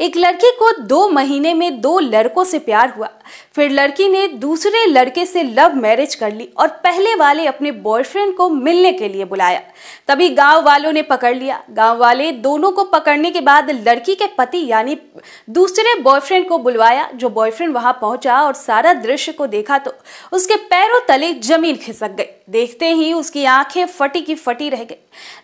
एक लड़की को 2 महीने में 2 लड़कों से प्यार हुआ। फिर लड़की ने दूसरे लड़के से लव मैरिज कर ली और पहले वाले अपने बॉयफ्रेंड को मिलने के लिए बुलाया। तभी गांव वालों ने पकड़ लिया। गांव वाले दोनों को पकड़ने के बाद लड़की के पति यानी दूसरे बॉयफ्रेंड को बुलवाया। जो बॉयफ्रेंड वहां पहुंचा और सारा दृश्य को देखा तो उसके पैरों तले जमीन खिसक गई। देखते ही उसकी आंखें फटी की फटी रह गई।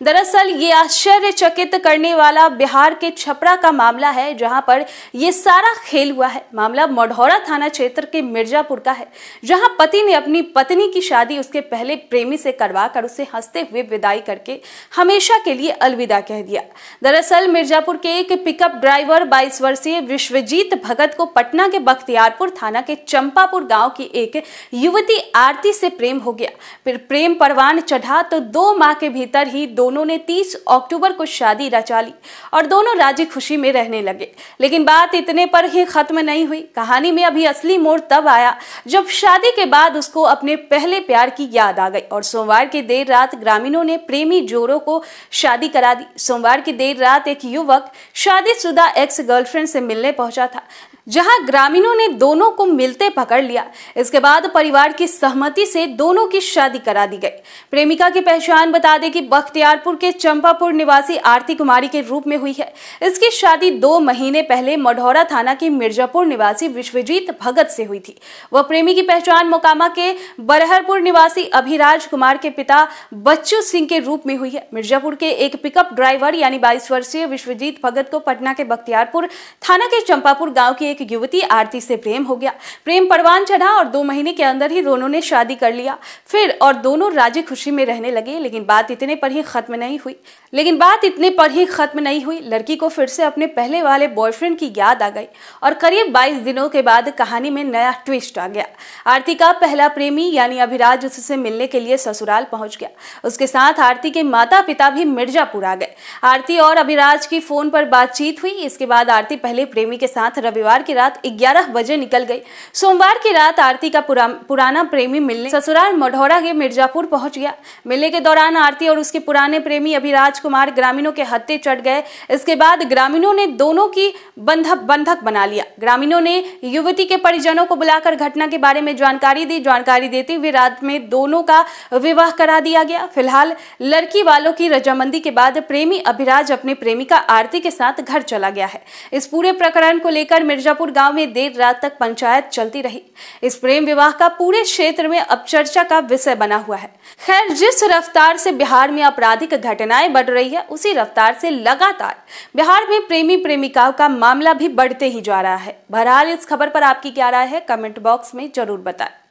दरअसल ये आश्चर्यचकित करने वाला बिहार के छपरा का मामला है, जहां पर ये सारा खेल हुआ है। मामला मढ़ौरा थाना क्षेत्र के मिर्जापुर का है, जहां पति ने अपनी पत्नी की शादी उसके पहले प्रेमी से करवाकर उसे हंसते हुए विदाई करके हमेशा के लिए अलविदा कह दिया। दरअसल मिर्जापुर के एक पिकअप ड्राइवर 22 वर्षीय विश्वजीत भगत को पटना के बख्तियारपुर थाना के चंपापुर गांव की एक युवती आरती से प्रेम हो गया। फिर प्रेम परवान चढ़ा तो 2 माह के भीतर ही दोनों ने 30 अक्टूबर को शादी रचा ली और दोनों राजी खुशी में रहने लगे। लेकिन बात इतने पर ही खत्म नहीं हुई। कहानी में अभी असली मोड़ तब आया जब शादी के बाद उसको अपने पहले प्यार की याद आ गई और सोमवार की देर रात ग्रामीणों ने प्रेमी जोड़ों को शादी करा दी। सोमवार की देर रात एक युवक शादीशुदा एक्स गर्लफ्रेंड से मिलने पहुंचा था, जहां ग्रामीणों ने दोनों को मिलते पकड़ लिया। इसके बाद परिवार की सहमति से दोनों की शादी करा दी गई। प्रेमिका की पहचान बता दें कि बख्तियारपुर के चंपापुर निवासी आरती कुमारी के रूप में हुई है। इसकी शादी 2 महीने पहले मढ़ौरा थाना के मिर्जापुर निवासी विश्वजीत भगत से हुई थी। वह प्रेमी की पहचान मोकामा के बरहरपुर निवासी अभिराज कुमार के पिता बच्चू सिंह के रूप में हुई है। मिर्जापुर के एक पिकअप ड्राइवर यानी 22 वर्षीय विश्वजीत भगत को पटना के बख्तियारपुर थाना के चंपापुर गाँव की एक युवती आरती से प्रेम हो गया। प्रेम परवान चढ़ा और 2 महीने के अंदर ही दोनों ने शादी कर लिया। फिर और दोनों राजी खुशी में रहने लगे। लेकिन बात इतने पर ही खत्म नहीं हुई। लड़की को फिर से अपने पहले वाले बॉयफ्रेंड की याद आ गई और करीब 22 दिनों के बाद कहानी में नया ट्विस्ट आ गया। आरती का पहला प्रेमी यानी अभिराज उससे मिलने के लिए ससुराल पहुंच गया। उसके साथ आरती के माता पिता भी मिर्जापुर आ गए। आरती और अभिराज की फोन पर बातचीत हुई। इसके बाद आरती पहले प्रेमी के साथ रविवार की रात 11 बजे निकल गई। सोमवार की रात आरती का पुराना प्रेमी मिलने ससुराल मढ़ौरा के मिर्जापुर पहुंच गया। मिलने के दौरान आरती और उसके पुराने प्रेमी अभिराज कुमार ग्रामीणों के हत्थे चढ़ गए। इसके बाद ग्रामीणों ने दोनों की बंधक बना लिया। ग्रामीणों ने युवती के परिजनों को बुलाकर घटना के बारे में जानकारी दी। जानकारी देते हुए रात में दोनों का विवाह करा दिया गया। फिलहाल लड़की वालों की रजामंदी के बाद प्रेमी अभिराज अपने प्रेमिका आरती के साथ घर चला गया है। इस पूरे प्रकरण को लेकर मिर्जापुर गांव में देर रात तक पंचायत चलती रही। इस प्रेम विवाह का पूरे क्षेत्र में अब चर्चा का विषय बना हुआ है। खैर, जिस रफ्तार से बिहार में आपराधिक घटनाएं बढ़ रही है, उसी रफ्तार से लगातार बिहार में प्रेमी प्रेमिकाओं का मामला भी बढ़ते ही जा रहा है। बहरहाल इस खबर पर आपकी क्या राय है, कमेंट बॉक्स में जरूर बताएं।